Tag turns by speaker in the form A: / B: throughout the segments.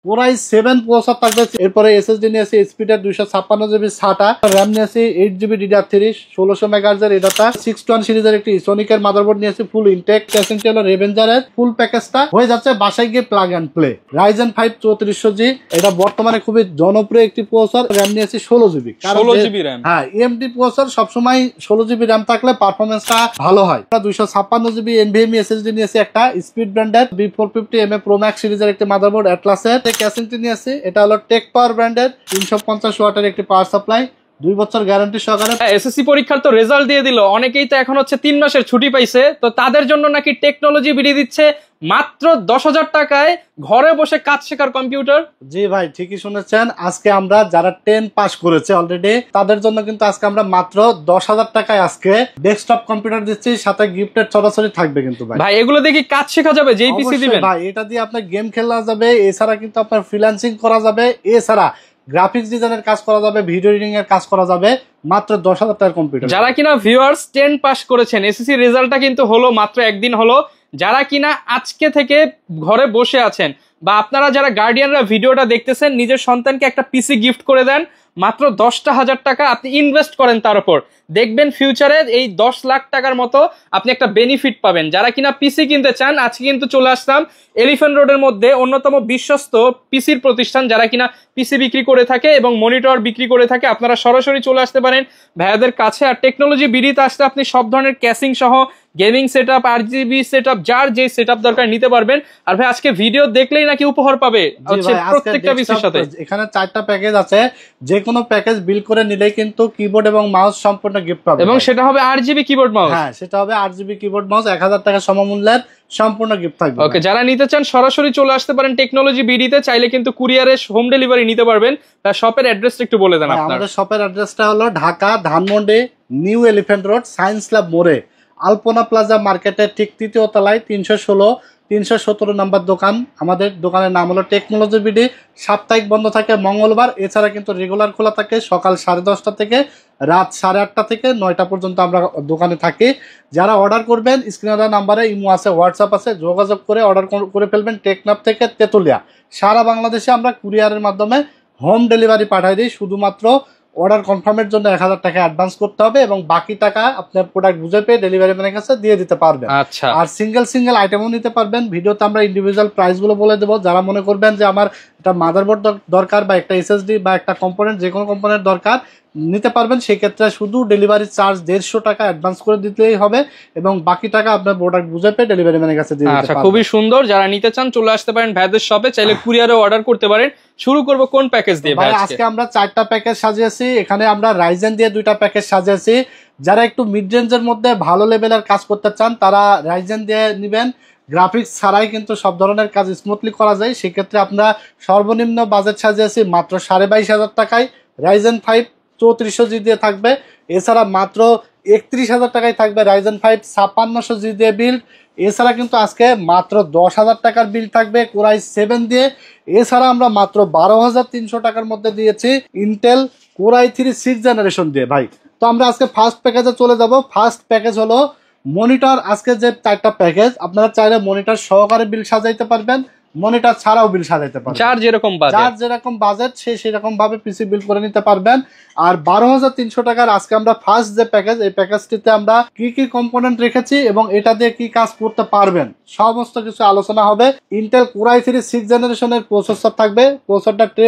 A: পুরাই 7 প্রসেসর থাকবে। এরপরে এসএসডি নিয়েছি স্পিডের 256 জিবি SATA, RAM নিয়েছি 8 জিবি DDR3 1600 মেগাহার্জ এর এটা 621 সিরিজের একটি সোনিকের মাদারবোর্ড নিয়েছি ফুল ইনটেক। ক্যাসিংটি হলো রেভেঞ্জারের। ফুল প্যাকেজটা হয়ে যাচ্ছে বাসায় গিয়ে plug and play. Ryzen 5 3400G, এটা বর্তমানে খুবই জনপ্রিয় একটি প্রসেসর। RAM নিয়েছি 16 জিবি।
B: 16 জিবি RAM,
A: হ্যাঁ AMD প্রসেসর সবসময় 16 জিবি RAM থাকলে পারফরমেন্সটা ভালো হয়। 256 জিবি NVMe SSD নিয়েছি একটা স্পিড ব্র্যান্ডের B450MA Pro Max সিরিজের একটি মাদারবোর্ড অ্যাটলাসের। ক্যাসিংটি নিয়েছি, এটা হলো টেক পাওয়ার ব্র্যান্ডের 350 ওয়াটের একটি পাওয়ার সাপ্লাই, 2 বছর গ্যারান্টি সহকারে।
B: এসএসসি পরীক্ষার তো রেজাল্ট দিয়ে দিল, অনেকেই তো এখন হচ্ছে 3 মাসের ছুটি পাইছে, তো তাদের জন্য নাকি টেকনোলজি বিডি দিচ্ছে মাত্র 10,000 টাকায় ঘরে বসে কাজ শেখার কম্পিউটার।
A: জি ভাই, ঠিকই শুনেছেন। আজকে আমরা যারা 10 পাস করেছে অলরেডি তাদের জন্য কিন্তু আজকে আমরা মাত্র 10,000 টাকায় আজকে ডেস্কটপ কম্পিউটার দিচ্ছি, সাথে গিফটেড সরাসরি থাকবে। কিন্তু ভাই
B: এগুলো দিয়ে কি কাজ শেখা যাবে? যেই পিসি দিবেন
A: ভাই, এটা দিয়ে আপনার গেম খেলা যাবে, এছাড়া কিন্তু আপনার ফ্রিল্যান্সিং করা যাবে, এছাড়া গ্রাফিক্স ডিজাইনের কাজ করা যাবে, ভিডিও এডিটিং এর কাজ করা যাবে মাত্র 10,000 টাকার কম্পিউটার।
B: যারা কিনা ভিউয়ার্স 10 পাস করেছেন, এসএসসি রেজাল্টটা কিন্তু হলো মাত্র একদিন হলো, যারা কিনা আজকে থেকে ঘরে বসে আছেন বা আপনারা যারা গার্ডিয়ানরা ভিডিওটা দেখতেছেন, নিজের সন্তানকে একটা পিসি গিফট করে দেন, মাত্র 10,000 টাকা আপনি ইনভেস্ট করেন, তার উপর দেখবেন ফিউচারে এই 10 লাখ টাকার মতো আপনি একটা বেনিফিট পাবেন। যারা কিনা পিসি কিনতে চান, আজকে কিন্তু চলে আসলাম এলিফ্যান্ট রোডের মধ্যে অন্যতম বিশ্বস্ত পিসির প্রতিষ্ঠান, যারা কিনা পিসি বিক্রি করে থাকে এবং মনিটর বিক্রি করে থাকে। আপনারা সরাসরি চলে আসতে পারেন ভাইয়াদের কাছে। আর টেকনোলজি বিডিতে আসতে আপনি সব ধরনের ক্যাসিং সহ গেমিং সেটআপ, আরজিবি সেটআপ, যার যে সেটআপ দরকার নিতে পারবেন। আর ভাই আজকে ভিডিও দেখলেই নাকি উপহার পাবে হচ্ছে প্রত্যেকটা পিসির সাথে।
A: এখানে 4টা প্যাকেজ আছে, যে কোনো প্যাকেজ বিল করে নিলেই কিন্তু কিবোর্ড এবং মাউস সম্পূর্ণ গিফট পাবে,
B: এবং সেটা হবে 8 জিবি কিবোর্ড মাউস।
A: হ্যাঁ, সেটা হবে 8 জিবি কিবোর্ড মাউস, 1000 টাকা সমমূল্যের সম্পূর্ণ গিফট থাকবে।
B: ওকে, যারা নিতে চান সরাসরি চলে আসতে পারেন টেকনোলজি বিডিতে, চাইলে কিন্তু কুরিয়ারে হোম ডেলিভারি নিতে পারবেন। তার শপের অ্যাড্রেসটা একটু বলে দেন আপনার।
A: আমাদের শপের অ্যাড্রেসটা হলো Dhaka Dhanmondi new elephant road science lab মোড়ে আলপনা প্লাজা মার্কেটের ঠিক 3য় তলায় 316-317 নম্বর দোকান। আমাদের দোকানের নাম হলো টেকনোলজি বিডি। সাপ্তাহিক বন্ধ থাকে মঙ্গলবার, এছাড়া কিন্তু রেগুলার খোলা থাকে সকাল 10:30 থেকে রাত 8:30 থেকে 9টা পর্যন্ত আমরা দোকানে থাকি। যারা অর্ডার করবেন স্ক্রিনে দেওয়া নাম্বারে ইমো আছে, হোয়াটসঅ্যাপ আছে, যোগাযোগ করে অর্ডার করে ফেলবেন। টেকনাফ থেকে তেতুলিয়া সারা বাংলাদেশে আমরা কুরিয়ারের মাধ্যমে হোম ডেলিভারি পাঠিয়ে দিই। শুধুমাত্র অর্ডার কনফার্মের জন্য 1000 টাকা অ্যাডভান্স করতে হবে এবং বাকি টাকা আপনার প্রোডাক্ট বুঝে পেয়ে ডেলিভারি ম্যানের কাছে দিয়ে দিতে পারবেন।
B: আচ্ছা,
A: আর সিঙ্গেল আইটেমও নিতে পারবেন। ভিডিওতে আমরা ইন্ডিভিজুয়াল প্রাইসগুলো বলে দেবো। যারা মনে করবেন যে আমার একটা মাদারবোর্ড দরকার বা একটা এসএসডি বা একটা কম্পোনেন্ট, যে কোনো কম্পোনেন্ট দরকার নিতে পারবেন, সেই ক্ষেত্রে শুধু ডেলিভারি চার্জ 150 টাকা অ্যাডভান্স করে দিতেই হবে এবং বাকি টাকা আপনার প্রোডাক্ট বুঝে পেয়ে ডেলিভারি ম্যানের কাছে দিয়ে দিতে পারবেন।
B: আচ্ছা, খুবই সুন্দর। যারা নিতে চান চলে আসতে পারেন ভাইদের শপে, চাইলে কুরিয়ারে অর্ডার করতে পারেন। শুরু করব কোন প্যাকেজ দিয়ে ভাই?
A: আজকে আমরা 4টা প্যাকেজ সাজিয়েছি। এখানে আমরা রাইজেন দিয়ে 2টা প্যাকেজ সাজিয়েছি। যারা একটু মিড রেঞ্জের মধ্যে ভালো লেভেলের কাজ করতে চান তারা রাইজেন দিয়ে নেবেন। গ্রাফিক্স ছাড়াই কিন্তু সব ধরনের কাজ স্মুথলি করা যায়। সেক্ষেত্রে আমরা সর্বনিম্ন বাজেট সাজিয়েছি মাত্র 22,500 টাকায়। রাইজেন 5 3400G দিয়ে থাকবে। এছাড়া মাত্র 31,000 টাকায় থাকবে রাইজেন 5 5600G দিয়ে বিল্ড। এছাড়া কিন্তু আজকে মাত্র 10,000 টাকার বিল থাকবে কোরাই 7 দিয়ে। এছাড়া আমরা মাত্র 12,300 টাকার মধ্যে দিয়েছি ইন্টেল কোরাই 3 6th জেনারেশন দিয়ে। ভাই, তো আমরা আজকে ফার্স্ট প্যাকেজে চলে যাব। ফার্স্ট প্যাকেজ হলো মনিটর। আজকে যে 4টা প্যাকেজ, আপনারা চাইলে মনিটর সহকারে বিল সাজাইতে পারবেন, মনিটর ছাড়াও বিল সাজাইতে পারবেন।
B: যার যেরকম বাজেট সেরকম ভাবে পিসি বিল করে নিতে পারবেন। আর 12,300 টাকার আজকে আমরা ফার্স্ট যে প্যাকেজ, এই প্যাকেজটিতে আমরা কি কম্পোনেন্ট রেখেছি এবং এটা দিয়ে কি কাজ করতে পারবেন সমস্ত কিছু আলোচনা হবে। ইন্টেল কোরাই 3 6th জেনারেশনের প্রসেসর থাকবে। প্রসেসরটা ট্রে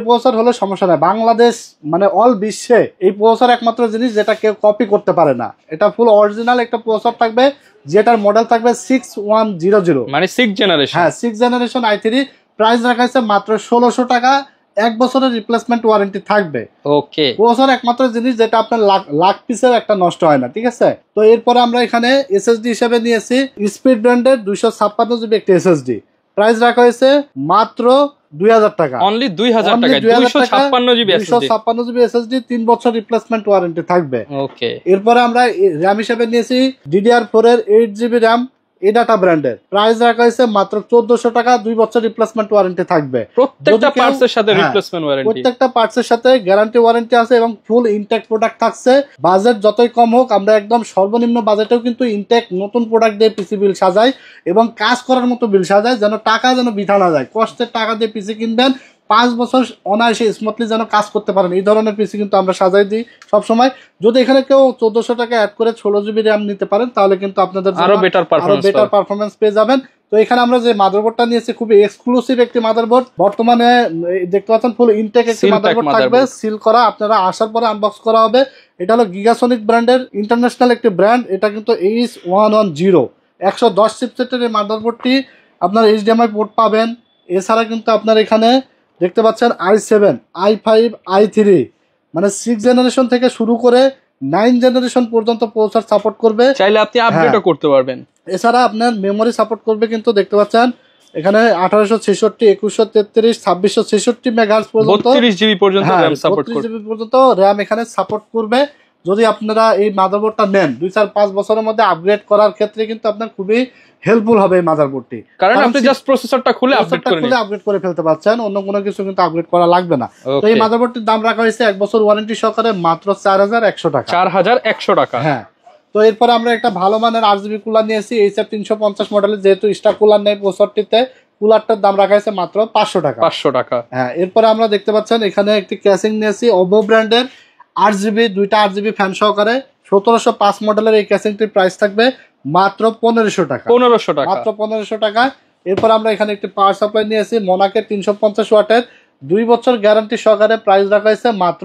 B: প্রসেসর হলে সমস্যা নেই। বাংলাদেশ মানে অল বিশ্বে এই প্রসেসর একমাত্র জিনিস যেটা কেউ কপি করতে পারে না। এটা ফুল অরিজিনাল একটা প্রসেসর থাকবে, যেটার মডেল থাকবে 6100, মানে 6th জেনারেশন।
A: হ্যাঁ, 6th জেনারেশন i3। প্রাইস রাখা হয়েছে মাত্র 1,600 টাকা। 1 বছরের রিপ্লেসমেন্ট ওয়ারেন্টি থাকবে।
B: ওকে,
A: প্রসেসর একমাত্র জিনিস যেটা আপনার লাখ পিসের একটা নষ্ট হয় না, ঠিক আছে? তো এরপরে আমরা এখানে এসএসডি হিসেবে নিয়েছি স্পিড ব্র্যান্ডের 256GB একটি এসএসডি। প্রাইস রাখা হয়েছে মাত্র 2,000 টাকা।
B: অনলি 2,000 টাকা
A: 256GB এসএসডি, 3 বছর রিপ্লেসমেন্ট ওয়ারেন্টি থাকবে।
B: ওকে,
A: এরপরে আমরা RAM হিসেবে নিয়েছি DDR4 এর 8GB RAM এডাটা ব্র্যান্ডের প্রাইস রাখা হয়েছে মাত্র 1400 টাকা, 2 বছর রিপ্লেসমেন্ট ওয়ারেন্টি থাকবে
B: প্রত্যেকটা পার্টসের সাথে রিপ্লেসমেন্ট ওয়ারেন্টি,
A: প্রত্যেকটা পার্টসের সাথে গ্যারান্টি ওয়ারেন্টি আছে এবং ফুল ইনটেক প্রোডাক্ট থাকছে। বাজেট যতই কম হোক আমরা একদম সর্বনিম্ন বাজেটেও কিন্তু ইনটেক নতুন প্রোডাক্ট দিয়ে পিসি বিল সাজাই এবং কাজ করার মতো বিল সাজাই, যেন টাকা যেন বৃথা না যায়। কষ্টের টাকা দিয়ে পিসি কিনবেন, 5 বছর অনায়াসে স্মুথলি যেন কাজ করতে পারেন, এই ধরনের পিসি কিন্তু আমরা সাজাই দিই সবসময়। যদি এখানে কেউ 1400 টাকা অ্যাড করে 16 জিবি র্যাম নিতে পারেন তাহলে কিন্তু আপনাদের
B: আরো বেটার
A: পারফরমেন্স পেয়ে যাবেন। তো এখানে আমরা যে মাদারবোর্ডটা নিয়েছি খুবই এক্সক্লুসিভ একটি মাদারবোর্ড, বর্তমানে দেখতে পাচ্ছেন ফুল ইনটেক একটি মাদারবোর্ড থাকবে, সিল করা, আপনারা আসার পরে আনবক্স করা হবে। এটা হলো গিগাসনিক ব্র্যান্ডের ইন্টারন্যাশনাল একটি ব্র্যান্ড, এটা কিন্তু H110 110 চিপসেটের এই মাদারবোর্ডটি আপনার HDMI পোর্ট পাবেন। এছাড়া কিন্তু আপনার এখানে দেখতে পাচ্ছেন i7, i5, i3 মানে 6 জেনারেশন থেকে শুরু করে 9 জেনারেশন পর্যন্ত প্রসেসর সাপোর্ট করবে,
B: চাইলে আপনি আপডেটও করতে পারবেন।
A: এছাড়া আপনার মেমোরি সাপোর্ট করবে কিন্তু দেখতে পাচ্ছেন এখানে 1866, 2133, 2666 মেগাহার্টজ পর্যন্ত
B: 32 জিবি পর্যন্ত র‍্যাম সাপোর্ট করবে,
A: 32 জিবি পর্যন্ত র‍্যাম এখানে সাপোর্ট করবে। যদি আপনারা এই মাদারবোর্ডটা নেন 2-4-5 বছরের মধ্যে আপগ্রেড করার ক্ষেত্রে কিন্তু আপনার খুবই হেল্পফুল হবে এই মাদারবোর্ডটি,
B: কারণ আপনি জাস্ট প্রসেসরটা খুলে আপডেট
A: করে ফেলতে পারছেন, অন্য কোনো কিছু কিন্তু আপগ্রেড করা লাগবে না। তো এই মাদারবোর্ডটির দাম রাখা হয়েছে 1 বছর ওয়ারেন্টি সহকারে মাত্র 4100 টাকা।
B: 4100 টাকা।
A: হ্যাঁ, তো এরপর আমরা একটা ভালো মানের RGB কুলার নিয়েছি HF350 মডেলের, যেহেতু স্টার কুলার নেই প্রসেসরটিতে, কুলারটার দাম রাখা হয়েছে মাত্র 500 টাকা।
B: 500 টাকা।
A: হ্যাঁ, এরপরে আমরা দেখতে পাচ্ছেন এখানে একটি ক্যাসিং নিয়েছি OVO ব্র্যান্ডের RGB, দুইটা RGB ফ্যান সহকারে 1705 মডেলের এই ক্যাসিংটির প্রাইস থাকবে মাত্র 1500 টাকা।
B: 1500 টাকা,
A: মাত্র 1500 টাকা। এরপর আমরা এখানে একটি পাওয়ার সাপ্লাই নিয়েছি মোনাকের 350 ওয়াটের, 2 বছর গ্যারান্টি সহকারে, প্রাইস রাখা হয়েছে মাত্র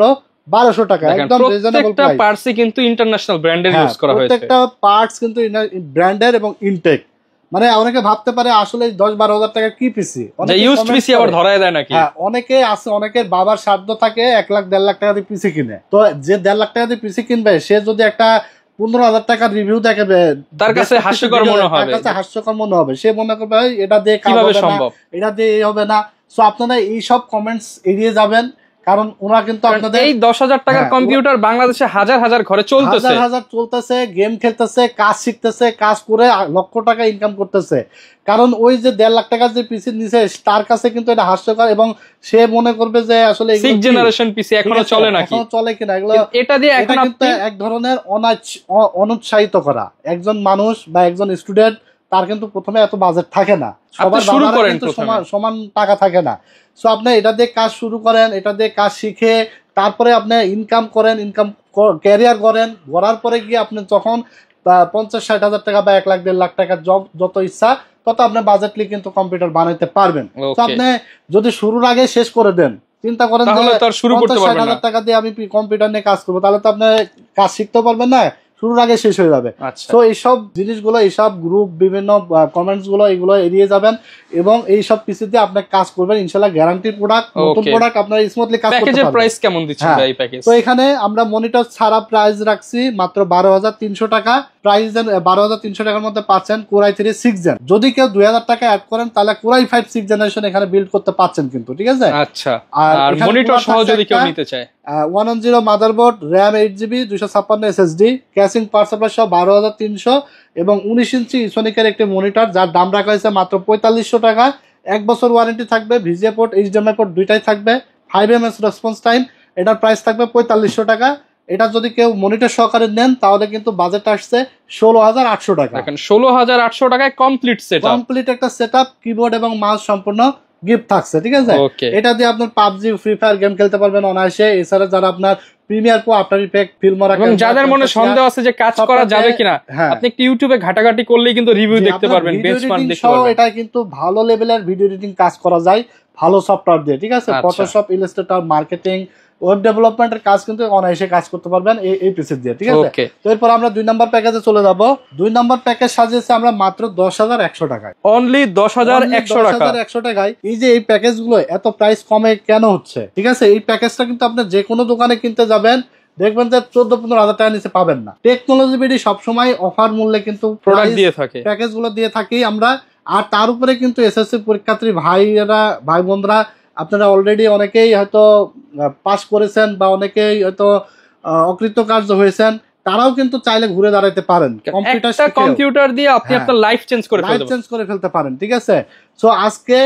A: 1200 টাকা। একদম রিজনেবল প্রাইস।
B: প্রত্যেকটা পার্টসই কিন্তু ইন্টারন্যাশনাল ব্র্যান্ডের ইউজ করা হয়েছে,
A: প্রত্যেকটা পার্টস কিন্তু ব্র্যান্ডের এবং ইনটেক। মানে অনেকে ভাবতে পারে আসলে 10-12 হাজার টাকা কি পিসি,
B: ইউজড পিসি আবার ধরায় দেয় নাকি?
A: হ্যাঁ, অনেকে আছে, অনেকের বাবার সাধ্য থাকে 1 লাখ 1.5 লাখ টাকা দিয়ে পিসি কিনে, তো যে 1.5 লাখ টাকা দিয়ে পিসি কিনবে সে যদি একটা 15,000 টাকার রিভিউ দেখবে
B: তার কাছে হাস্যকর
A: মনে হবে, সে মনে করবে এটা দিয়ে
B: কিভাবে সম্ভব,
A: এটা দিয়ে হবে না। সো আপনারা এই সব কমেন্টস এড়িয়ে যাবেন, কারণ ওরা কিন্তু আপনাদের
B: এই 10,000 টাকার কম্পিউটার বাংলাদেশে হাজার হাজার ঘরে
A: চলতেছে, গেম খেলতেছে, কাজ শিখতেছে, কাজ করে লক্ষ টাকা ইনকাম করতেছে। কারণ ওই যে 1.5 লাখ টাকার যে পিসি নিছে তার কাছে কিন্তু এটা হাস্যকর, এবং সে মনে করবে যে আসলে
B: 6 জেনারেশন পিসি এখনো চলে নাকি,
A: এখনো চলে কিনা। এগুলো
B: এটা দিয়ে এখন
A: কিন্তু এক ধরনের অনুৎসাহিত করা। একজন মানুষ বা একজন স্টুডেন্ট তার কিন্তু প্রথমে এত বাজেট থাকে না, সবার সমান টাকা থাকে না। সো আপনি এটা দিয়ে কাজ শুরু করেন, এটা দিয়ে কাজ শিখে তারপরে আপনি ইনকাম করেন, ক্যারিয়ার গড়ার পরে গিয়ে আপনি যখন 50-60 হাজার টাকা বা 1 লাখ 1.5 লাখ টাকার জব যত ইচ্ছা তত আপনি বাজেটলি কিন্তু কম্পিউটার বানাইতে পারবেন। তো আপনি যদি শুরুর আগে শেষ করে দেন, চিন্তা করেন যে 50-60 হাজার টাকা দিয়ে আমি কম্পিউটার নিয়ে কাজ করবো, তাহলে তো আপনি কাজ শিখতে পারবেন না, শুরুর আগে শেষ হয়ে যাবে। তো এইসব জিনিসগুলো, এইসব গ্রুপ, বিভিন্ন কমেন্টস গুলো, এগুলো এড়িয়ে যাবেন এবং এইসব পিসিতে আপনি কাজ করবেন, ইনশাআল্লাহ গ্যারান্টি প্রোডাক্ট, নতুন প্রোডাক্ট আপনারা স্মুথলি কাজ করতে পারবেন।
B: প্যাকেজের প্রাইস কেমন দিচ্ছেন ভাই প্যাকেজ?
A: তো এখানে আমরা মনিটর ছাড়া প্রাইস রাখছি মাত্র 12,300 টাকা। প্রাইস 12,300 টাকার মধ্যে পাচ্ছেন Core i3 6 জেন। যদি কেউ 2,000 টাকা অ্যাড করেন তাহলে Core i5 6 জেনারেশন এখানে বিল্ড করতে পাচ্ছেন কিন্তু, ঠিক আছে?
B: আচ্ছা, আর মনিটর সহ যদি কেউ নিতে চায়
A: 110 motherboard, RAM 8GB, 256 SSD, casing power supply সহ 12,300 এবং 19 ইঞ্চি ইসোনিকের একটি মনিটর, যার দাম রাখা হয়েছে মাত্র 4500 টাকা। 1 বছর ওয়ারেন্টি থাকবে, VGA পোর্ট, HDMI পোর্ট দুইটাই থাকবে, 5 ms রেসপন্স টাইম। এটার প্রাইস থাকবে 4500 টাকা। এটা যদি কেউ মনিটর সহকারে নেন তাহলে কিন্তু বাজেট আসছে 16,800 টাকা।
B: দেখেন 16,800 টাকায় কমপ্লিট
A: একটা সেটআপ, কিবোর্ড এবং মাউস সম্পূর্ণ গিফট থাকছে, ঠিক আছে? এটা দিয়ে আপনার পাবজি, ফ্রি ফায়ার গেম খেলতে পারবেন অনায়াসে। এছাড়া যারা আপনার প্রিমিয়ার প্রো, আফটার ইফেক্ট, ফিল্মরা,
B: এবং যাদের মনে সন্দেহ আছে যে কাজ করা যাবে কিনা, আপনি একটু ইউটিউবে ঘাটাঘাটি করলেই কিন্তু রিভিউ দেখতে পারবেন, বেঞ্চমার্ক দেখতে পারবেন।
A: এটা কিন্তু ভালো লেভেলের ভিডিও এডিটিং কাজ করা যায় ভালো সফটওয়্যার দিয়ে, ঠিক আছে? ফটোশপ, ইলাস্ট্রেটর, মার্কেটিং, ওয়েব ডেভেলপমেন্টের কাজ কিন্তু অনায়াসে কাজ করতে পারবেন এই পিসি দিয়ে, ঠিক আছে? তো এরপর আমরা 2 নম্বর প্যাকেজে চলে যাব। 2 নম্বর প্যাকেজ সাজিয়েছি আমরা মাত্র 10,100 টাকায়,
B: অনলি 10,100
A: টাকায়। এই যে এই প্যাকেজগুলো এত প্রাইস কমে কেন হচ্ছে, ঠিক আছে? এই প্যাকেজটা কিন্তু আপনি যে কোনো দোকানে কিনতে যাবেন দেখবেন যে 14-15 হাজার টাকা নিচে পাবেন না। টেকনোলজি বিডি সবসময় অফার মূল্যে কিন্তু
B: প্রোডাক্ট দিয়ে থাকে,
A: প্যাকেজগুলো দিয়ে থাকি আমরা। আর তার উপরে কিন্তু এসএসসি পরীক্ষার্থী ভাই বোনরা আপনারা অলরেডি অনেকেই হয়তো পাস করেছেন বা অনেকেই হয়তো অকৃতকার্য হয়েছেন, তারাও কিন্তু চাইলে ঘুরে দাঁড়াতে পারেন।
B: কম্পিউটার দিয়ে আপনি আপনার লাইফ চেঞ্জ করে ফেলতে
A: পারেন। ঠিক আছে, সো আজকে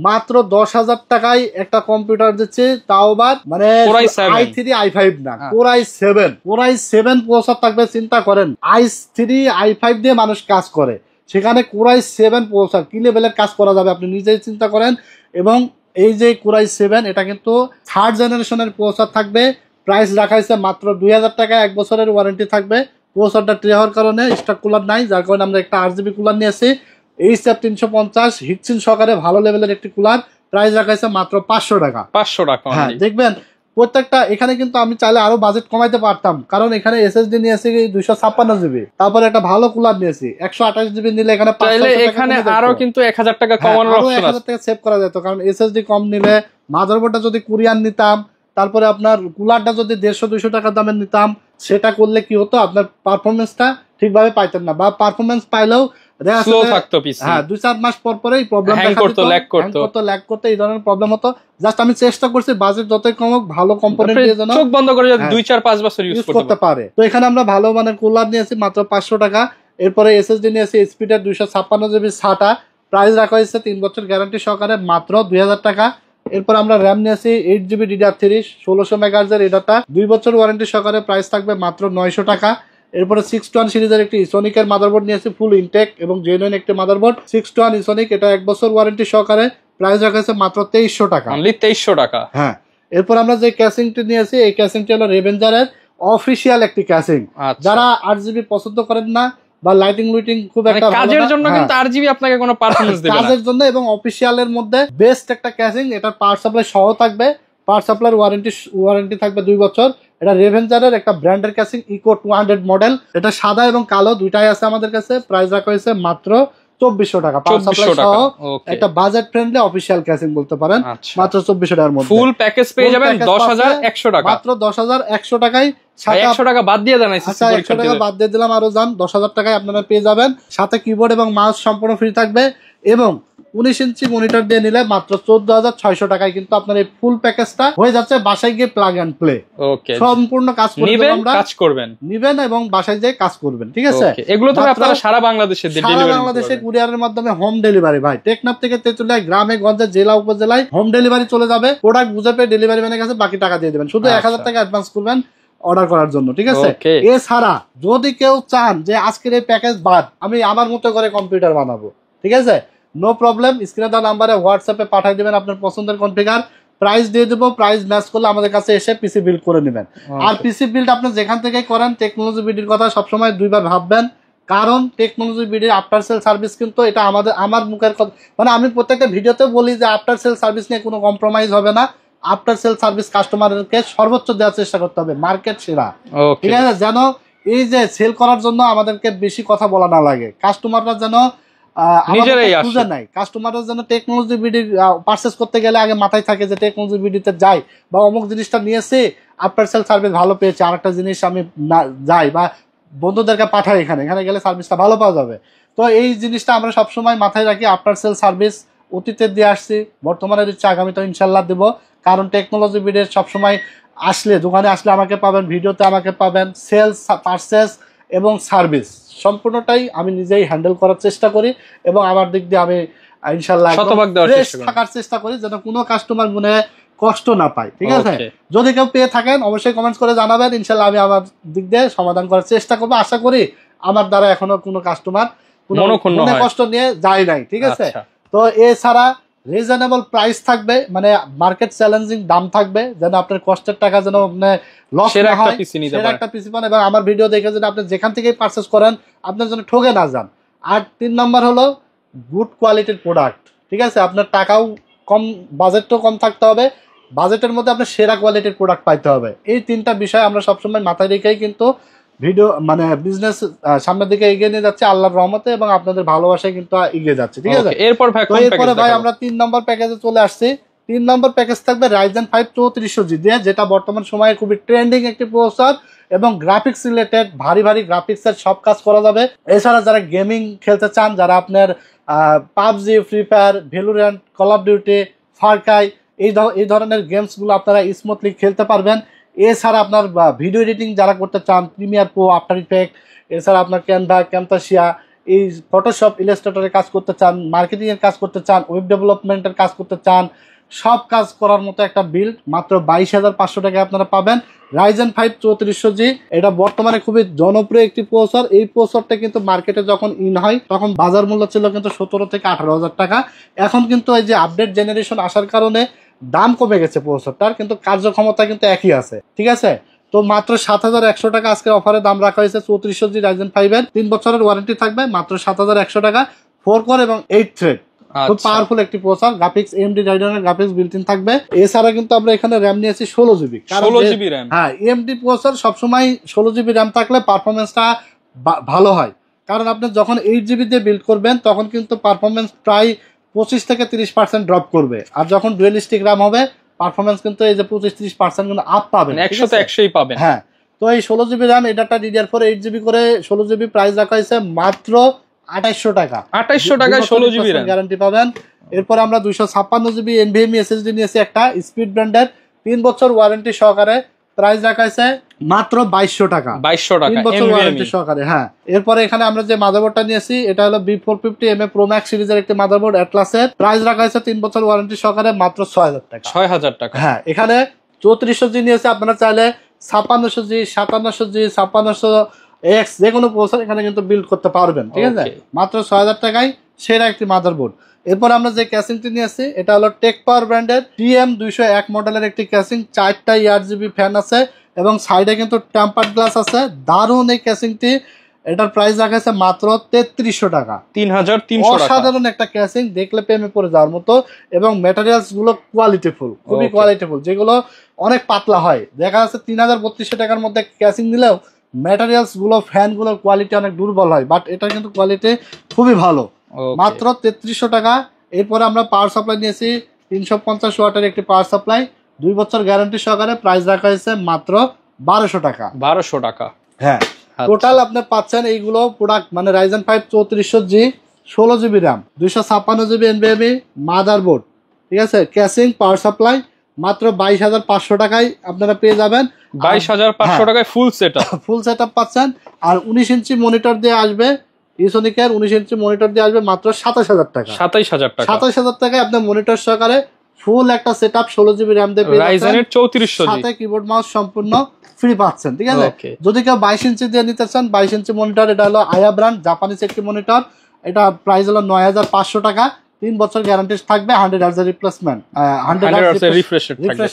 A: মাত্র 10,000 টাকায় একটা কম্পিউটার দিচ্ছে, তাও আবার মানে i3 i5 না, Core i7 প্রসেসর থাকবে। চিন্তা করেন i3 i5 দিয়ে মানুষ কাজ করে, সেখানে Core i7 প্রসেসর কি লেভেলের কাজ করা যাবে আপনি নিজেই চিন্তা করেন। এবং এই যে Core i7 এটা কিন্তু 3rd জেনারেশনের প্রসেসর থাকবে। প্রাইস রাখা হয়েছে মাত্র 2,000 টাকা, 1 বছরের ওয়ারেন্টি থাকবে। প্রসেসরটা ট্রে হওয়ার কারণে স্টক কুলার নাই, যার কারণে আমরা একটা 8GB কুলার নিয়েছি। HF 350 হিটসিন সহকারে ভালো লেভেলের একটি কুলার, প্রাইস রাখা হয়েছে মাত্র 500 টাকা।
B: 500 টাকা।
A: হ্যাঁ, দেখবেন প্রত্যেকটা এখানে কিন্তু আমি চাইলে আরো বাজেট কমাইতে পারতাম, কারণ এখানে SSD নিয়েছি 256GB, তারপরে একটা ভালো কুলার নিয়েছি 128GB নিলে এখানে
B: এখানে আরো কিন্তু 1000 টাকা কমানোর অপশন আছে,
A: 1000 টাকা সেভ করা যেত। কারণ SSD কম নিলে মাদারবোর্ডটা যদি কোরিয়ান নিতাম, তারপরে আপনার কুলারটা যদি 150-200 টাকা দামের নিতাম, সেটা করলে কি হতো, আপনার পারফরমেন্সটা ঠিকভাবে পাইতেন না, বা পারফরমেন্স পাইলেও
B: স্লো থাকতো পিসি।
A: হ্যাঁ, 2-4 মাস পর পরেই প্রবলেম দেখা দিত, ল্যাগ করতে এই ধরনের প্রবলেম হতো। জাস্ট আমি চেষ্টা করছি বাজেট যতই কম হোক ভালো কম্পোনেন্ট দিয়ে যেন
B: চোখ বন্ধ করে যদি 2-4-5 বছর ইউজ করতে
A: পারে। তো এখানে আমরা ভালো মানের কুলার নিয়েছি মাত্র 500 টাকা। এরপরে SSD নিয়েছি স্পিডের 256GB SATA, প্রাইস রাখা হয়েছে 3 বছর গ্যারান্টি সহকারে মাত্র 2000 টাকা। এরপর আমরা র্যাম নিয়েছি 8GB DDR3 1600 MHz এর, এটা 2 বছর ওয়ারেন্টি সহকারে, প্রাইস থাকবে মাত্র 900 টাকা। এরপরে 6-1 সিরিজের একটি ইসোনিকের মাদারবোর্ড নিয়েছি, ফুল ইনটেক এবং জেনুইন একটি মাদারবোর্ড 6-1 ইসোনিক, এটা 1 বছর ওয়ারেন্টি সহকারে, প্রাইস রাখা হয়েছে মাত্র 2300 টাকা।
B: অনলি 2300 টাকা।
A: হ্যাঁ, এরপর আমরা যে ক্যাসিংটি নিয়েছি, এই ক্যাসিংটি হলো রেভেঞ্জারের অফিসিয়াল একটি ক্যাসিং। যারা 8GB পছন্দ করেন না বা লাইটিং লুইটিং খুব একটা
B: কাজের জন্য, কিন্তু 8GB আপনাকে কোনো পারফরম্যান্স দেবে না,
A: কাজের জন্য এবং অফিসিয়ালের মধ্যে বেস্ট একটা ক্যাসিং। এটা পাওয়ার সাপ্লাই সহ থাকবে, পাওয়ার সাপ্লাইয়ের ওয়ারেন্টি থাকবে 2 বছর। এটা রেভেঞ্জারের একটা ব্র্যান্ডের ক্যাসিং, ইকো 200 মডেল। এটা সাদা এবং কালো দুইটাই আছে আমাদের কাছে, প্রাইস রাখা হয়েছে মাত্র 2400 টাকা। পাওয়ার সাপ্লাই সহ একটা বাজেট ফ্রেন্ডলি অফিসিয়াল ক্যাসিং বলতে পারেন, মাত্র 2400 টাকার মধ্যে
B: ফুল প্যাকেজ পেয়ে যাবেন 10100 টাকা,
A: মাত্র 10100 টাকায়।
B: 100 টাকা বাদ দিয়ে দেন,
A: 100 টাকা বাদ দিয়ে দিলাম, আরো যান 10,000 টাকায় আপনারা পেয়ে যাবেন। সাথে কিবোর্ড এবং মাউস সম্পূর্ণ ফ্রি থাকবে, এবং 19 ইঞ্চি মনিটর দিয়ে নিলে মাত্র 14,600 টাকায় কিন্তু আপনার এই ফুল প্যাকেজটা হয়ে যাচ্ছে। বাসায় গিয়ে প্লাগ এন্ড প্লে,
B: ওকে,
A: সম্পূর্ণ কাজ
B: করবেন
A: নিবেন এবং বাসায় যেয়ে কাজ করবেন। ঠিক আছে,
B: এগুলো তো আপনারা সারা বাংলাদেশে
A: কুরিয়ারের মাধ্যমে হোম ডেলিভারি, ভাই টেকনাফ থেকে তেঁতুলিয়া গ্রামে গঞ্জে জেলা উপজেলায় হোম ডেলিভারি চলে যাবে। প্রোডাক্ট বুঝে পেয়ে ডেলিভারি ম্যানের কাছে বাকি টাকা দিয়ে দেবেন, শুধু 1000 টাকা অ্যাডভান্স করবেন অর্ডার করার জন্য। ঠিক আছে, এছাড়া যদি কেউ চান যে আজকের এই প্যাকেজ বাদ আমি আমার মতো করে কম্পিউটার বানাবো, ঠিক আছে, নো প্রবলেম, স্ক্রিনে দেওয়া নাম্বারে হোয়াটসঅ্যাপে পাঠিয়ে দিবেন আপনার পছন্দের কনফিগার, প্রাইস দিয়ে দেবো। প্রাইস ম্যাচ করলে আমাদের কাছে এসে পিসি বিল্ড করে নেবেন। আর পিসি বিল্ড আপনি যেখান থেকে করেন, টেকনোলজি বিডির কথা সবসময় 2 বার ভাববেন, কারণ টেকনোলজি বিডির আফটার সেল সার্ভিস কিন্তু এটা আমার মুখের কথা, মানে আমি প্রত্যেকটা ভিডিওতে বলি যে আফটার সেল সার্ভিস নিয়ে কোনো কম্প্রোমাইজ হবে না। আফটার সেল সার্ভিস কাস্টমারকে সর্বোচ্চ দেওয়ার চেষ্টা করতে হবে, মার্কেট সেরা। ঠিক আছে, যেন এই যে সেল করার জন্য আমাদেরকে বেশি কথা বলা না লাগে, কাস্টমাররা যেন বুঝে নাই, কাস্টমাররা যেন টেকনোলজি বিডি পারচেস করতে গেলে আগে মাথায় থাকে যে টেকনোলজি বিডিতে যাই বা অমুক জিনিসটা নিয়েছে, আফটার সেল সার্ভিস ভালো পেয়েছে, আরেকটা জিনিস আমি যাই বা বন্ধুদেরকে পাঠাই, এখানে গেলে সার্ভিসটা ভালো পাওয়া যাবে। তো এই জিনিসটা আমরা সবসময় মাথায় রাখি। আফটার সেল সার্ভিস অতীতে দিয়ে আসছি, বর্তমানের ইচ্ছা আগামী তো ইনশাল্লাহ দেবো, কারণ টেকনোলজি বিডের সবসময় আসলে, দোকানে আসলে আমাকে পাবেন, ভিডিওতে আমাকে পাবেন, সেলস, পারচেস এবং সার্ভিস সম্পূর্ণটাই আমি নিজেই হ্যান্ডেল করার চেষ্টা করি, এবং আমার দিক দিয়ে আমি ইনশাল্লাহ থাকার চেষ্টা করি যেন কোনো কাস্টমার মনে কষ্ট না পায়। ঠিক আছে, যদি কেউ পেয়ে থাকেন অবশ্যই কমেন্টস করে জানাবেন, ইনশাল্লাহ আমি আমার দিক দিয়ে সমাধান করার চেষ্টা করবো। আশা করি আমার দ্বারা এখনো কোনো কাস্টমার কোনো কষ্ট নিয়ে যায় নাই। ঠিক আছে, তো এছাড়া রিজনেবল প্রাইস থাকবে, মানে মার্কেট চ্যালেঞ্জিং দাম থাকবে, যেন আপনার কষ্টের টাকা যেন লস না হয়, সেটা একটা পিসি পান, এবং আমার ভিডিও দেখে যেন আপনি যেখান থেকেই পারচেস করেন আপনার জন্য ঠকে না যান। আর 3 নম্বর হলো গুড কোয়ালিটির প্রোডাক্ট। ঠিক আছে, আপনার টাকাও কম, বাজেটটাও কম থাকতে হবে, বাজেটের মধ্যে আপনার সেরা কোয়ালিটির প্রোডাক্ট পাইতে হবে। এই 3টা বিষয় আমরা সবসময় মাথায় রেখেই কিন্তু ভিডিও মানে বিজনেস সামনের দিকে এগিয়ে নিয়ে যাচ্ছে আল্লাহর রহমতে, এবং আপনাদের ভালোবাসায় কিন্তু এগিয়ে যাচ্ছে। ঠিক আছে, এরপরে ভাই আমরা 3 নম্বর প্যাকেজে চলে আসছি। 3 নম্বর প্যাকেজ থাকবে Ryzen 5 3400G দিয়ে, যেটা বর্তমান সময়ে খুবই ট্রেন্ডিং একটি প্রসেসর, এবং গ্রাফিক্স রিলেটেড ভারী ভারী সব কাজ করা যাবে। এছাড়া যারা গেমিং খেলতে চান, যারা আপনার PUBG, free fire, Valorant, call of duty, Far Cry এই ধরনের গেমসগুলো আপনারা স্মুথলি খেলতে পারবেন। এছাড়া আপনার ভিডিও এডিটিং যারা করতে চান, প্রিমিয়ার প্রো, আফটার ইফেক্ট, এছাড়া আপনার ক্যানভা, ক্যামতাসিয়া, এই ফটোশপ, ইলাস্ট্রেটরের কাজ করতে চান, মার্কেটিংয়ের কাজ করতে চান, ওয়েব ডেভেলপমেন্টের কাজ করতে চান, সব কাজ করার মতো একটা বিল্ড মাত্র 22,500 টাকায় আপনারা পাবেন। রাইজেন 5 3400G, এটা বর্তমানে খুবই জনপ্রিয় একটি প্রসেসর। এই প্রসেসরটা কিন্তু মার্কেটে যখন ইন হয় তখন বাজার মূল্য ছিল কিন্তু 17 থেকে 18,000 টাকা। এখন কিন্তু এই যে আপডেট জেনারেশন আসার কারণে দাম কমে গেছে প্রসেসরটার, কিন্তু কার্যক্ষমতা কিন্তু একই আছে, ঠিক আছে। তো মাত্র 7,100 টাকা আজকে অফারে দাম রাখা হয়েছে 3400G রাইজেন 5 এর। 3 বছরের ওয়ারেন্টি থাকবে, মাত্র 7,100 টাকা। 4 কোর এবং 8 থ্রেড, খুব পাওয়ারফুল একটি প্রসেসর। গ্রাফিক্স AMD রাইডেনের গ্রাফিক্স বিল্ট ইন থাকবে। এছাড়া কিন্তু আমরা এখানে র্যাম নিয়েছি 16GB।
B: 16GB RAM.
A: হ্যাঁ, AMD প্রসেসর সবসময় 16GB র্যাম থাকলে পারফরমেন্সটা ভালো হয়, কারণ আপনি যখন 8GB দিয়ে বিল্ড করবেন তখন কিন্তু পারফরমেন্স প্রায় 25 থেকে 30% ড্রপ করবে। আর যখন ডুয়েলিস্টিক র্যাম হবে পারফরমেন্স কিন্তু এই যে 25-30% কিন্তু আপ পাবেন,
B: 100 তে 100ই পাবেন।
A: হ্যাঁ, তো এই 16GB র্যাম, এটাটা DDR4 8GB করে 16GB প্রাইস রাখা হয়েছে মাত্র 2800 টাকা।
B: 2800 টাকায় 16GB র্যাম
A: গ্যারান্টি পাবেন। এরপর আমরা 256GB NVMe SSD নিয়েছি একটা স্পিড ব্র্যান্ডের, 3 বছর ওয়ারেন্টি সহকারে। প্রাইস রাখা হয়েছে মাত্র 2200 টাকা।
B: 2200 টাকা
A: 3 বছর ওয়ারেন্টি সহকারে। হ্যাঁ, এরপরে এখানে আমরা যে মাদারবোর্ডটা নিয়েছি এটা হলো B450MA Pro Max সিরিজের একটি মাদারবোর্ড অ্যাটলাসের। প্রাইস রাখা হয়েছে 3 বছর ওয়ারেন্টি সহকারে মাত্র 6000 টাকা।
B: 6000 টাকা।
A: হ্যাঁ, এখানে 3400G নিয়েছে, আপনারা চাইলে 5600G, 5700G, 5600X যে কোনো প্রসেসর এখানে কিন্তু বিল্ড করতে পারবেন, ঠিক আছে। মাত্র 6000 টাকায় সেরা একটি মাদারবোর্ড। এরপর আমরা যে ক্যাসিংটি নিয়েছি এটা হলো টেক পাওয়ার ব্র্যান্ডের TM201 মডেলের একটি ক্যাসিং। 4টা ERGB ফ্যান আছে এবং সাইডে কিন্তু টেম্পার্ড গ্লাস আছে। দারুণ এই ক্যাসিংটি। এটার প্রাইস রাখা আছে মাত্র 3300 টাকা।
B: 3300 টাকা।
A: অসাধারণ একটা ক্যাসিং, দেখলে প্রেমে পড়ে যাওয়ার মতো। এবং ম্যাটেরিয়ালস গুলো কোয়ালিটিফুল, খুবই কোয়ালিটিফুল, যেগুলো অনেক পাতলা হয়। দেখা যাচ্ছে 3200 টাকার মধ্যে ক্যাসিং নিলেও ম্যাটেরিয়ালস গুলো, ফ্যান গুলোর কোয়ালিটি অনেক দুর্বল হয়, বাট এটা কিন্তু কোয়ালিটি খুবই ভালো। মাত্র 3300 টাকা। এরপরে আমরা পাওয়ার সাপ্লাই নিয়েছি 350 ওয়াটের একটি পাওয়ার সাপ্লাই, 2 বছর গ্যারান্টি সহকারে। প্রাইস রাখা হয়েছে মাত্র 1200 টাকা।
B: 1200 টাকা।
A: হ্যাঁ, টোটাল আপনি পাচ্ছেন এইগুলো প্রোডাক্ট, মানে Ryzen 5 3400G, 16GB RAM, 256GB NVMe motherboard, ঠিক আছে, ক্যাসিং, পাওয়ার সাপ্লাই, মাত্র 22,500 টাকায় আপনারা পেয়ে যাবেন।
B: 22,500 টাকায় ফুল সেটআপ।
A: ফুল সেটআপ পাচ্ছেন। আর 19 ইঞ্চি মনিটর দিয়ে আসবে, ইসোনিকের 19 ইঞ্চি মনিটর দিয়ে আসবে মাত্র 27000 টাকা।
B: 27000 টাকা।
A: 27000 টাকায় আপনি মনিটর সহকারে ফুল একটা সেটআপ 16GB র্যাম দিয়ে পেয়ে যাচ্ছেন।
B: রাইজেনের 3400G,
A: সাথে কিবোর্ড মাউস সম্পূর্ণ ফ্রি পাচ্ছেন, ঠিক আছে। যদি কেউ 22 ইঞ্চি দিয়ে নিতে চান, 22 ইঞ্চি মনিটর, এটা হলো আয়া ব্র্যান্ড, জাপানিজ একটি মনিটর। এটা প্রাইস হলো 9500 টাকা। 3 বছর গ্যারান্টি থাকবে, 100 hertz replacement, 100 hertz refresh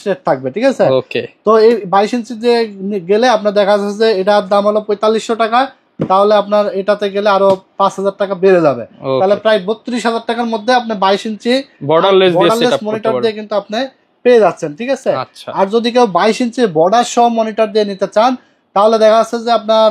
A: rate থাকবে, ঠিক আছে। তো এই 22 ইঞ্চি দিয়ে গেলে আপনার দেখা যাচ্ছে যে এটার দাম হলো 4500 টাকা, তাহলে আপনার এটাতে গেলে আরো 5000 টাকা বেড়ে যাবে। তাহলে প্রায় 32,000 টাকার মধ্যে আপনি 22 ইঞ্চি
B: বর্ডারলেস
A: মনিটর দিয়ে কিন্তু আপনি পেয়ে যাচ্ছেন, ঠিক আছে। আর যদি কেউ 22 ইঞ্চি বর্ডার সহ মনিটর দিয়ে নিতে চান, তাহলে দেখা যাচ্ছে যে আপনার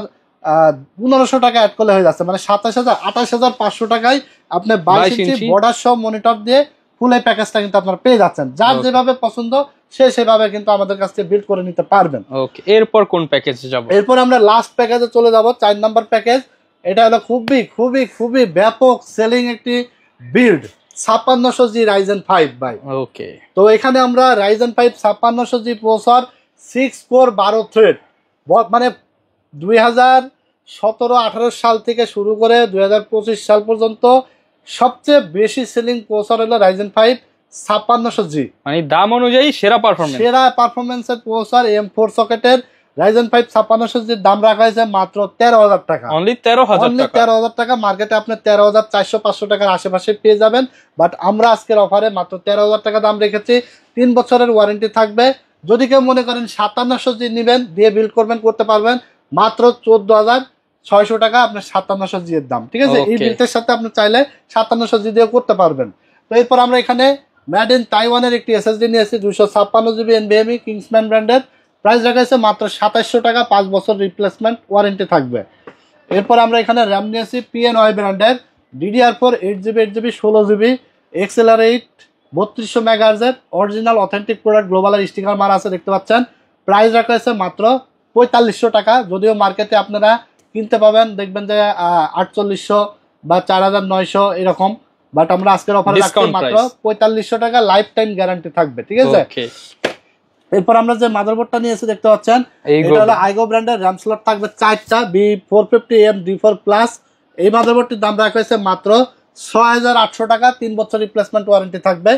A: 1500 টাকা অ্যাড করলে হয়ে যাচ্ছে, মানে 28,500 টাকায় আপনি 22 ইঞ্চি বর্ডার সহ মনিটর দিয়ে ফুল এই প্যাকেজটা কিন্তু আপনারা পেয়ে যাচ্ছেন। যার যেভাবে পছন্দ সে সেভাবে কিন্তু আমাদের কাছ থেকে বিল্ড করে নিতে পারবেন।
B: ওকে, এরপর কোন প্যাকেজে যাব?
A: এরপর আমরা লাস্ট প্যাকেজে চলে যাব, 4 নাম্বার প্যাকেজ। এটা হলো খুবই খুবই খুবই ব্যাপক সেলিং একটি বিল্ড, 5600G রাইজেন 5 ভাই।
B: ওকে,
A: তো এখানে আমরা Ryzen 5 5600G processor, 6 core 12 thread, মানে 2017-18 সাল থেকে শুরু করে 2025 সাল পর্যন্ত সবচেয়ে বেশি সেলিং প্রসেসর হলো রাইজেন 5 5600G,
B: মানে দাম অনুযায়ী সেরা
A: পারফরমেন্সের প্রসেসর। M4 সকেটের রাইজেন 5 5600G এর দাম রাখা হয়েছে মাত্র 13000 টাকা।
B: অনলি 13000
A: টাকা। মার্কেটে আপনি 13400-500 টাকার আশেপাশে পেয়ে যাবেন, বাট আমরা আজকের অফারে মাত্র 13000 টাকা দাম রেখেছি। 3 বছরের ওয়ারেন্টি থাকবে। যদি কেউ মনে করেন 5700G নেবেন, দিয়ে বিল্ড করবেন, করতে পারবেন, মাত্র 14600 টাকা আপনার 5700G এর দাম, ঠিক আছে। এই বিল্ডের সাথে আপনি চাইলে 5700G দিয়ে করতে পারবেন। তো এরপর আমরা এখানে মেড ইন তাইওয়ানের একটি SSD নিয়েছি, 256GB NVMe কিংসম্যান ব্র্যান্ডের। প্রাইস রাখা হয়েছে মাত্র 2700 টাকা, 5 বছর রিপ্লেসমেন্ট ওয়ারেন্টি থাকবে। এরপর আমরা এখানে র্যাম নিয়েছি PNY ব্র্যান্ডের, DDR4 8GB 16GB XLR8 3200 MHz original authentic product, গ্লোবালের স্টিকার মারা আছে, দেখতে পাচ্ছেন। প্রাইস রাখা হয়েছে মাত্র 4500 টাকা। যদিও মার্কেটে আপনারা কিনতে পাবেন, দেখবেন যে 4800 বা 4900 এরকম, বাট আমরা আজকের অফারে রাখছি মাত্র 4500 টাকা, লাইফ টাইম গ্যারান্টি থাকবে, ঠিক আছে। এরপর আমরা যে মাদারবোর্ডটা নিয়েছি দেখতে পাচ্ছেন,
B: এইগো
A: এটা হলো আইগো ব্র্যান্ডের র্যাম স্লট থাকবে 4টা B450M D4 প্লাস। এই মাদারবোর্ডটির দাম রাখা হয়েছে মাত্র 6800 টাকা, 3 বছর রিপ্লেসমেন্ট ওয়ারেন্টি থাকবে।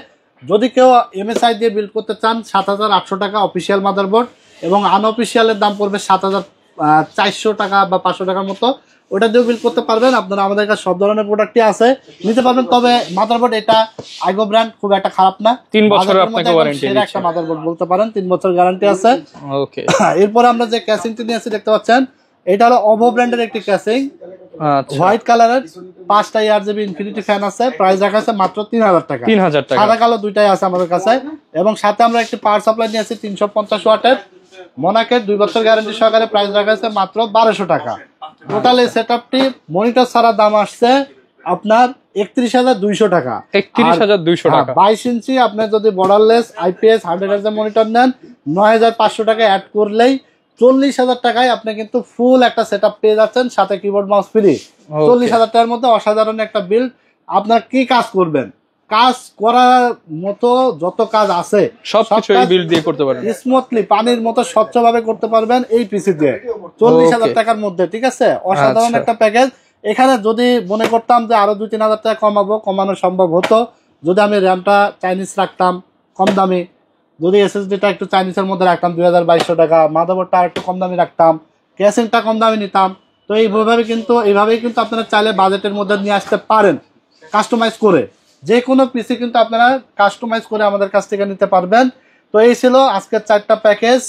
A: যদি কেউ MSI দিয়ে বিল্ড করতে চান 7800 টাকা অফিসিয়াল মাদারবোর্ড, এবং আনঅফিসিয়ালের দাম পড়বে 7400 টাকা বা 500 টাকার মতো। ওটা দিয়েও বিল্ড করতে পারবেন। আপনারা আমাদের কাছে সব ধরনের প্রোডাক্টই আছে, নিতে পারবেন। তবে মাদারবোর্ড এটা আইগো ব্র্যান্ড খুব একটা খারাপ না,
B: 3 বছরের আপনাকে ওয়ারেন্টি
A: দিচ্ছে। একটা মাদারবোর্ড বলতে পারেন, 3 বছর গ্যারান্টি আছে।
B: ওকে,
A: এরপরে আমরা যে ক্যাসিংটি নিয়েছি দেখতে পাচ্ছেন, এটা হলো ওভো ব্র্যান্ডের একটি ক্যাসিং,
B: আচ্ছা
A: হোয়াইট কালারের, 5টা RGB ইনফিনিটি ফ্যান আছে। প্রাইস রাখা আছে মাত্র 3000 টাকা।
B: 3000 টাকা,
A: সাদা কালো দুইটাই আছে আমাদের কাছে। এবং সাথে আমরা একটি পাওয়ার সাপ্লাই নিয়েছি 350 ওয়াটের মোনাকের, 2 বছর গ্যারান্টি সহকারে। প্রাইস রাখা আছে মাত্র 1200 টাকা। টোটাল এই সেটআপটি মনিটর ছাড়া দাম আসছে আপনার 31,200 টাকা।
B: 31,200 টাকা।
A: 22 ইঞ্চি আপনি যদি বর্ডারলেস IPS 100 Hz মনিটর নেন, 9500 টাকা অ্যাড করলেই 40,000 টাকায় আপনি কিন্তু ফুল একটা সেটআপ পেয়ে যাচ্ছেন, সাথে কিবোর্ড মাউস ফ্রি। 40,000 টাকার মধ্যে অসাধারণ একটা বিল্ড। আপনার কি কাজ করবেন, কাজ করার মতো যত কাজ আছে
B: সবকিছু এই বিল্ড দিয়ে করতে পারবেন
A: স্মুথলি, পানির মতো স্বচ্ছভাবে করতে পারবেন এই পিসি দিয়ে 40,000 টাকার মধ্যে। ঠিক আছে, অসাধারণ একটা প্যাকেজ। এখানে যদি মনে করতাম যে আরো 2-3 হাজার টাকা কমানো সম্ভব হতো, যদি আমি র্যামটা চাইনিজ রাখতাম কম দামি, যদি SSD-টা একটু চাইনিজের মধ্যে রাখতাম 2200 টাকা, মাদারবোর্ডটা একটু কম দামি রাখতাম, ক্যাসিংটা কম দামি নিতাম, তো এইভাবেই কিন্তু আপনারা চাইলে বাজেটের মধ্যে নিয়ে আসতে পারেন কাস্টমাইজ করে। যে কোনো পিসি কিন্তু আপনারা কাস্টমাইজ করে আমাদের কাছ থেকে নিতে পারবেন। তো এই ছিল আজকের 4টা প্যাকেজ।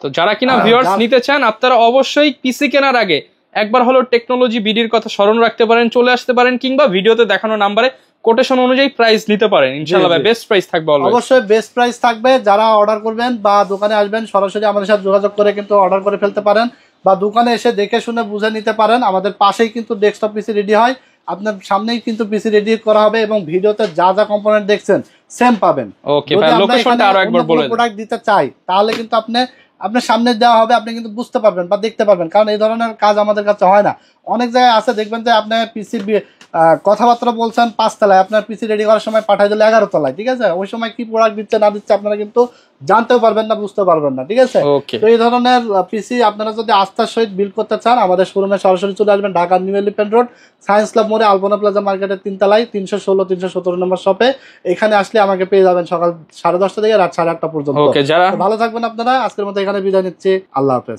B: তো যারা কিনা ভিউয়ার্স নিতে চান, আপনারা অবশ্যই পিসি কেনার আগে একবার হলো টেকনোলজি বিডির কথা স্মরণ রাখতে পারেন, চলে আসতে পারেন, কিংবা ভিডিওতে দেখানো নাম্বারে কোটেশন অনুযায়ী প্রাইস নিতে পারেন। ইনশাআল্লাহ বেস্ট প্রাইস থাকবে,
A: অবশ্যই বেস্ট প্রাইস থাকবে। যারা অর্ডার করবেন বা দোকানে আসবেন, সরাসরি আমাদের সাথে যোগাযোগ করে কিন্তু অর্ডার করে ফেলতে পারেন, বা দোকানে এসে দেখে শুনে বুঝে নিতে পারেন। আমাদের পাশেই কিন্তু ডেস্কটপ পিসি রেডি হয়, আপনার সামনেই কিন্তু পিসি রেডি করা হবে, এবং ভিডিওতে যা যা কম্পোনেন্ট দেখছেন সেম পাবেন।
B: ওকে ভাই, লোকেশনটা আরো একবার বলে দেন।
A: প্রোডাক্ট দিতে চাই তাহলে কিন্তু আপনার সামনে দেওয়া হবে, আপনি কিন্তু বুঝতে পারবেন বা দেখতে পারবেন, কারণ এই ধরনের কাজ আমাদের কাছে হয় না। অনেক জায়গায় আছে, দেখবেন যে আপনি পিসি কথাবার্তা বলছেন 5 তলায়, আপনার পিসি রেডি করার সময় পাঠাই দিলে 11 তলায়। ঠিক আছে, ওই সময় কি প্রোডাক্ট দিচ্ছে না দিচ্ছে আপনারা কিন্তু জানতেও পারবেন না, বুঝতে পারবেন না। ঠিক আছে, তো এই ধরনের পিসি আপনারা যদি আস্থার সহিত বিল্ড করতে চান, আমাদের শোরুমে সরাসরি চলে আসবেন, Dhaka new elephant road, science club মোড়ে, আলপনা প্লাজা মার্কেটের 3 তলায় 316-317 নম্বর শপে। এখানে আসলে আমাকে পেয়ে যাবেন সকাল 10:30 থেকে রাত 8:30 পর্যন্ত। ভালো থাকবেন আপনারা। আজকের মতো এখানে বিদায় নিচ্ছি, আল্লাহ হাফেজ।